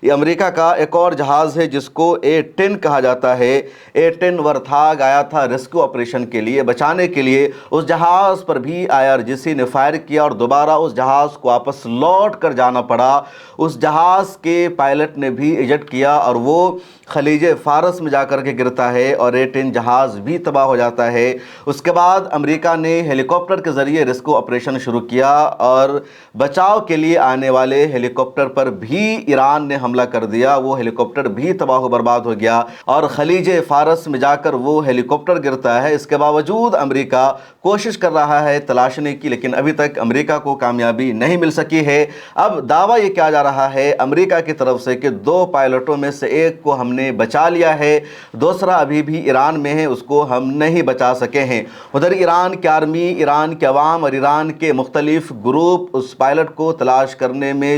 یہ امریکہ کا ایک اور جہاز ہے جس کو A-10 کہا جاتا ہے۔ A-10 ورتھاگ آیا تھا ریسکیو آپریشن کے لیے، بچانے کے لیے۔ اس جہاز پر بھی IRGC نے فائر کیا اور دوبارہ اس جہاز کو واپس لوٹ کر جانا پڑا۔ اس جہاز کے پائلٹ نے بھی ایجٹ کیا اور وہ خلیج فارس میں جا کر کے گرتا ہے اور A-10 جہاز بھی تباہ ہو جاتا ہے۔ اس کے بعد امریکہ نے ہیلی کاپٹر کے ذریعے ریسکیو آپریشن شروع کیا اور بچاؤ کے لیے آنے والے ہیلی کاپٹر پر بھی ایران نے حملہ کر دیا۔ وہ ہیلی کاپٹر بھی تباہ و برباد ہو گیا اور خلیج فارس میں جا کر وہ ہیلی کاپٹر گرتا ہے۔ اس کے باوجود امریکہ کوشش کر رہا ہے تلاشنے کی، لیکن ابھی تک امریکہ کو کامیابی نہیں مل سکی ہے۔ اب دعویٰ یہ کیا جا رہا ہے امریکہ کی طرف سے کہ 2 پائلٹوں میں سے ایک کو ہم نے بچا لیا ہے، دوسرا ابھی بھی ایران میں ہے، اس کو ہم نہیں بچا سکے ہیں۔ ادھر ایران کی آرمی، ایران کے عوام اور ایران کے مختلف گروپ اس پائلٹ کو تلاش کرنے میں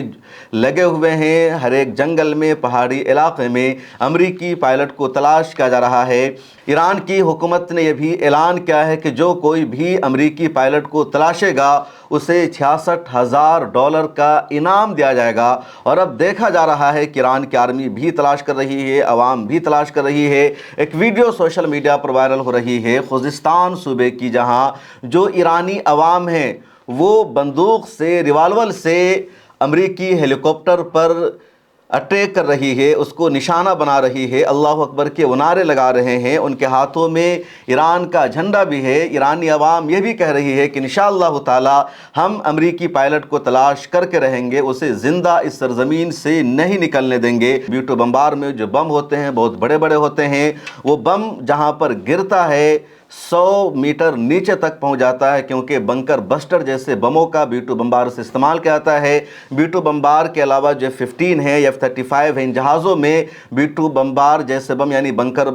لگے ہوئے ہیں۔ ہر ایک جنگل میں، پہاڑی علاقے میں امریکی پائلٹ کو تلاش کیا جا رہا ہے۔ ایران کی حکومت نے یہ بھی اعلان کیا ہے کہ جو کوئی بھی امریکی پائلٹ کو تلاشے گا اسے $66,000 کا انعام دیا جائے گا۔ اور اب دیکھا جا رہا ہے کہ ایران کی آرمی بھی تلاش کر رہی ہے، عوام بھی تلاش کر رہی ہے۔ ایک ویڈیو سوشل میڈیا پر وائرل ہو رہی ہے خوزستان صوبے کی، جہاں جو ایرانی عوام ہیں وہ بندوق سے، ریوالور سے امریکی ہیلی کاپٹر پر اٹیک کر رہی ہے، اس کو نشانہ بنا رہی ہے، اللہ اکبر کے نعرے لگا رہے ہیں۔ ان کے ہاتھوں میں ایران کا جھنڈا بھی ہے۔ ایرانی عوام یہ بھی کہہ رہی ہے کہ انشاءاللہ تعالی ہم امریکی پائلٹ کو تلاش کر کے رہیں گے، اسے زندہ اس سرزمین سے نہیں نکلنے دیں گے۔ B-2 بمبار میں جو بم ہوتے ہیں بہت بڑے بڑے ہوتے ہیں، وہ بم جہاں پر گرتا ہے 100 میٹر نیچے تک پہنچ جاتا ہے، کیونکہ بنکر بسٹر جیسے بموں کا B-2 بمبار سے استعمال کیا جاتا ہے۔ B-2 بمبار کے علاوہ جو F-15 ہے یا F-35 ہے، ان جہازوں میں B-2 بمبار جیسے بم یعنی بنکر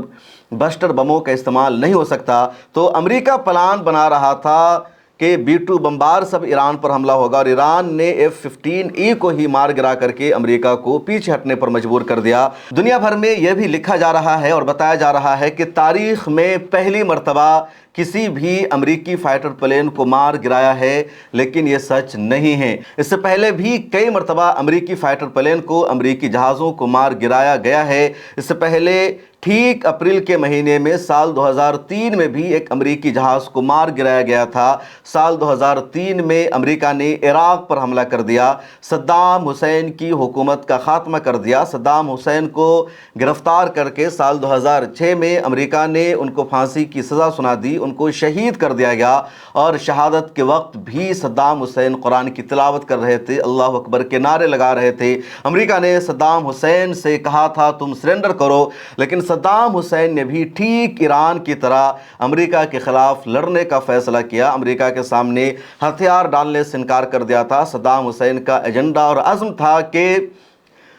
بسٹر بموں کا استعمال نہیں ہو سکتا۔ تو امریکہ پلان بنا رہا تھا کہ B-2 بمبار سب ایران پر حملہ ہوگا، اور ایران نے F-15E کو ہی مار گرا کر کے امریکہ کو پیچھے ہٹنے پر مجبور کر دیا۔ دنیا بھر میں یہ بھی لکھا جا رہا ہے اور بتایا جا رہا ہے کہ تاریخ میں پہلی مرتبہ کسی بھی امریکی فائٹر پلین کو مار گرایا ہے، لیکن یہ سچ نہیں ہے۔ اس سے پہلے بھی کئی مرتبہ امریکی فائٹر پلین کو، امریکی جہازوں کو مار گرایا گیا ہے۔ اس سے پہلے ٹھیک اپریل کے مہینے میں سال 2003 میں بھی ایک امریکی جہاز کو مار گرایا گیا تھا۔ سال 2003 میں امریکہ نے عراق پر حملہ کر دیا، صدام حسین کی حکومت کا خاتمہ کر دیا۔ صدام حسین کو گرفتار کر کے سال 2006 میں امریکہ نے ان کو پھانسی کی سزا سنا دی، ان کو شہید کر دیا گیا، اور شہادت کے وقت بھی صدام حسین قرآن کی تلاوت کر رہے تھے، اللہ اکبر کے نعرے لگا رہے تھے۔ امریکہ نے صدام حسین سے کہا تھا تم سرنڈر کرو، لیکن صدام حسین نے بھی ٹھیک ایران کی طرح امریکہ کے خلاف لڑنے کا فیصلہ کیا، امریکہ کے سامنے ہتھیار ڈالنے سے انکار کر دیا تھا۔ صدام حسین کا ایجنڈا اور عزم تھا کہ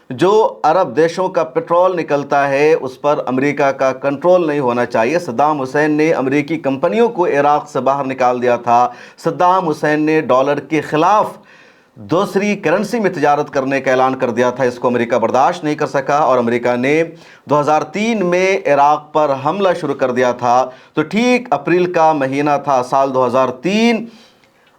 جو عرب دیشوں کا پیٹرول نکلتا ہے اس پر امریکہ کا کنٹرول نہیں ہونا چاہیے۔ صدام حسین نے امریکی کمپنیوں کو عراق سے باہر نکال دیا تھا۔ صدام حسین نے ڈالر کے خلاف دوسری کرنسی میں تجارت کرنے کا اعلان کر دیا تھا، اس کو امریکہ برداشت نہیں کر سکا، اور امریکہ نے 2003 میں عراق پر حملہ شروع کر دیا تھا۔ تو ٹھیک اپریل کا مہینہ تھا سال 2003،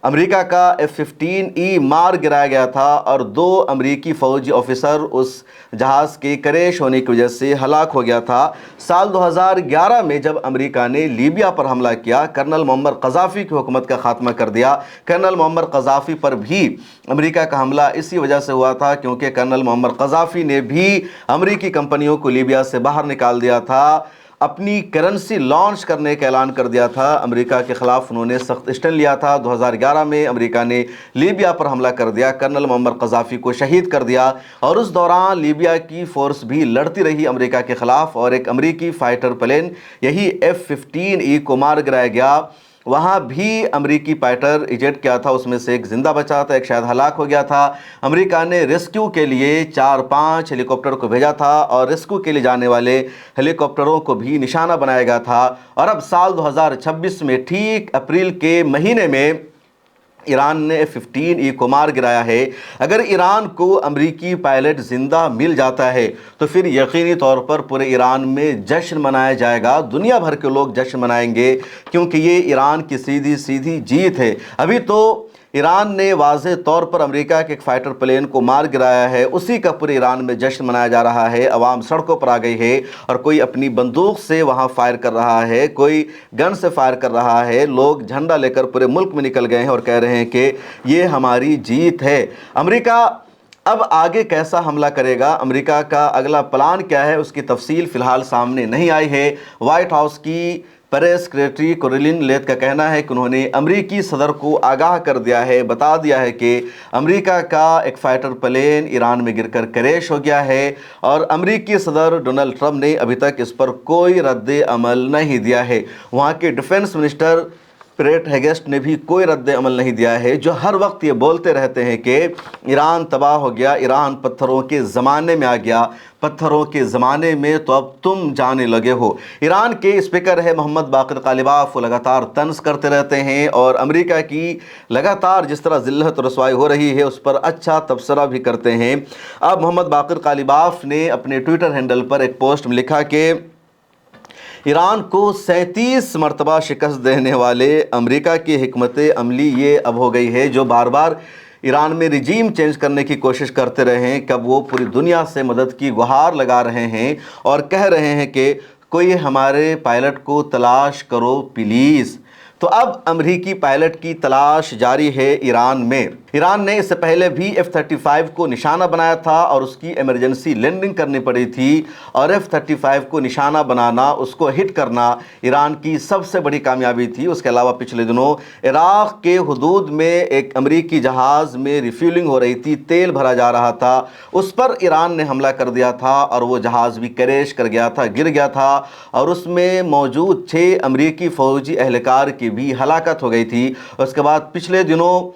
امریکہ کا F-15E مار گرایا گیا تھا اور 2 امریکی فوجی آفیسر اس جہاز کے کریش ہونے کی وجہ سے ہلاک ہو گیا تھا۔ سال 2011 میں جب امریکہ نے لیبیا پر حملہ کیا، کرنل معمر قذافی کی حکومت کا خاتمہ کر دیا۔ کرنل معمر قذافی پر بھی امریکہ کا حملہ اسی وجہ سے ہوا تھا کیونکہ کرنل معمر قذافی نے بھی امریکی کمپنیوں کو لیبیا سے باہر نکال دیا تھا، اپنی کرنسی لانچ کرنے کا اعلان کر دیا تھا۔ امریکہ کے خلاف انہوں نے سخت ایکشن لیا تھا۔ 2011 میں امریکہ نے لیبیا پر حملہ کر دیا، کرنل معمر قذافی کو شہید کر دیا، اور اس دوران لیبیا کی فورس بھی لڑتی رہی امریکہ کے خلاف، اور ایک امریکی فائٹر پلین یہی F-15E کو مار گرایا گیا۔ وہاں بھی امریکی فائٹر ایجٹ کیا تھا، اس میں سے ایک زندہ بچا تھا، ایک شاید ہلاک ہو گیا تھا۔ امریکہ نے ریسکیو کے لیے 4-5 ہیلی کاپٹر کو بھیجا تھا، اور ریسکیو کے لیے جانے والے ہیلی کاپٹروں کو بھی نشانہ بنایا گیا تھا۔ اور اب سال 2026 میں ٹھیک اپریل کے مہینے میں ایران نے F-15E کو مار گرایا ہے۔ اگر ایران کو امریکی پائلٹ زندہ مل جاتا ہے تو پھر یقینی طور پر پورے ایران میں جشن منایا جائے گا، دنیا بھر کے لوگ جشن منائیں گے، کیونکہ یہ ایران کی سیدھی سیدھی جیت ہے۔ ابھی تو ایران نے واضح طور پر امریکہ کے ایک فائٹر پلین کو مار گرایا ہے، اسی کا پورے ایران میں جشن منایا جا رہا ہے۔ عوام سڑکوں پر آ گئی ہے اور کوئی اپنی بندوق سے وہاں فائر کر رہا ہے، کوئی گن سے فائر کر رہا ہے، لوگ جھنڈا لے کر پورے ملک میں نکل گئے ہیں اور کہہ رہے ہیں کہ یہ ہماری جیت ہے۔ امریکہ اب آگے کیسا حملہ کرے گا، امریکہ کا اگلا پلان کیا ہے، اس کی تفصیل فی الحال سامنے نہیں آئی ہے۔ وائٹ ہاؤس کی پریس سیکریٹری کیرولین لیویت کا کہنا ہے کہ انہوں نے امریکی صدر کو آگاہ کر دیا ہے، بتا دیا ہے کہ امریکہ کا ایک فائٹر پلین ایران میں گر کر کریش ہو گیا ہے، اور امریکی صدر ڈونلڈ ٹرمپ نے ابھی تک اس پر کوئی رد عمل نہیں دیا ہے۔ وہاں کے ڈیفنس منسٹر پیٹ ہیگسٹ نے بھی کوئی رد عمل نہیں دیا ہے، جو ہر وقت یہ بولتے رہتے ہیں کہ ایران تباہ ہو گیا، ایران پتھروں کے زمانے میں آ گیا، پتھروں کے زمانے میں تو اب تم جانے لگے ہو۔ ایران کے اسپیکر ہے محمد باقر قالیباف، وہ لگاتار طنز کرتے رہتے ہیں اور امریکہ کی لگاتار جس طرح ذلت و رسوائی ہو رہی ہے اس پر اچھا تبصرہ بھی کرتے ہیں۔ اب محمد باقر قالیباف نے اپنے ٹویٹر ہینڈل پر ایک پوسٹ میں لکھا کہ ایران کو 37 مرتبہ شکست دینے والے امریکہ کی حکمت عملی یہ اب ہو گئی ہے، جو بار بار ایران میں رجیم چینج کرنے کی کوشش کرتے رہے ہیں۔ کب وہ پوری دنیا سے مدد کی گہار لگا رہے ہیں اور کہہ رہے ہیں کہ کوئی ہمارے پائلٹ کو تلاش کرو پلیز۔ تو اب امریکی پائلٹ کی تلاش جاری ہے ایران میں۔ ایران نے اس سے پہلے بھی F-35 کو نشانہ بنایا تھا اور اس کی ایمرجنسی لینڈنگ کرنی پڑی تھی، اور F-35 کو نشانہ بنانا، اس کو ہٹ کرنا ایران کی سب سے بڑی کامیابی تھی۔ اس کے علاوہ پچھلے دنوں عراق کے حدود میں ایک امریکی جہاز میں ریفیولنگ ہو رہی تھی، تیل بھرا جا رہا تھا، اس پر ایران نے حملہ کر دیا تھا اور وہ جہاز بھی کریش کر گیا تھا، گر گیا تھا، اور اس میں موجود 6 امریکی فوجی اہلکار کی بھی ہلاکت ہو گئی تھی۔ اس کے بعد پچھلے دنوں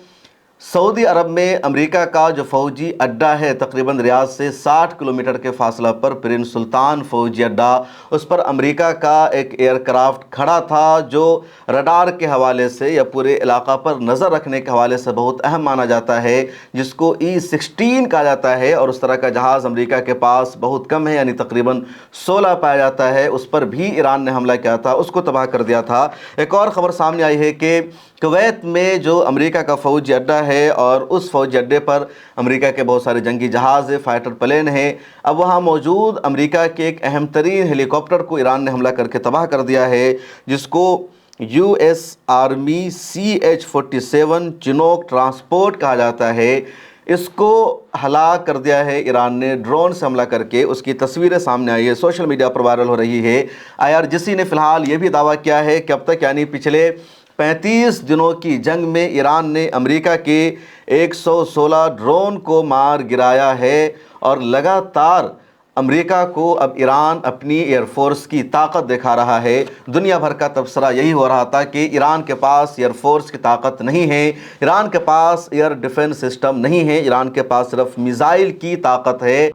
سعودی عرب میں امریکہ کا جو فوجی اڈہ ہے، تقریباً ریاض سے 60 کلومیٹر کے فاصلہ پر پرنس سلطان فوجی اڈہ، اس پر امریکہ کا ایک ایئر کرافٹ کھڑا تھا جو رڈار کے حوالے سے یا پورے علاقہ پر نظر رکھنے کے حوالے سے بہت اہم مانا جاتا ہے، جس کو E-16 کہا جاتا ہے، اور اس طرح کا جہاز امریکہ کے پاس بہت کم ہے، یعنی تقریباً 16 پایا جاتا ہے۔ اس پر بھی ایران نے حملہ کیا تھا، اس کو تباہ کر دیا تھا۔ ایک اور خبر سامنے آئی ہے کہ کویت میں جو امریکہ کا فوجی اڈہ ہے، اور اس فوجی اڈے پر امریکہ کے بہت سارے جنگی جہاز ہیں، فائٹر پلین ہیں، اب وہاں موجود امریکہ کے ایک اہم ترین ہیلی کاپٹر کو ایران نے حملہ کر کے تباہ کر دیا ہے، جس کو US آرمی CH-47 چنوک ٹرانسپورٹ کہا جاتا ہے۔ اس کو ہلاک کر دیا ہے ایران نے ڈرون سے حملہ کر کے۔ اس کی تصویریں سامنے آئی ہے، سوشل میڈیا پر وائرل ہو رہی ہے۔ IRGC نے فی الحال یہ بھی دعویٰ کیا ہے کہ اب تک یعنی پچھلے 35 دنوں کی جنگ میں ایران نے امریکہ کے 116 ڈرون کو مار گرایا ہے، اور لگاتار امریکہ کو اب ایران اپنی ایئر فورس کی طاقت دکھا رہا ہے۔ دنیا بھر کا تبصرہ یہی ہو رہا تھا کہ ایران کے پاس ایئر فورس کی طاقت نہیں ہے، ایران کے پاس ایئر ڈیفنس سسٹم نہیں ہے، ایران کے پاس صرف میزائل کی طاقت ہے۔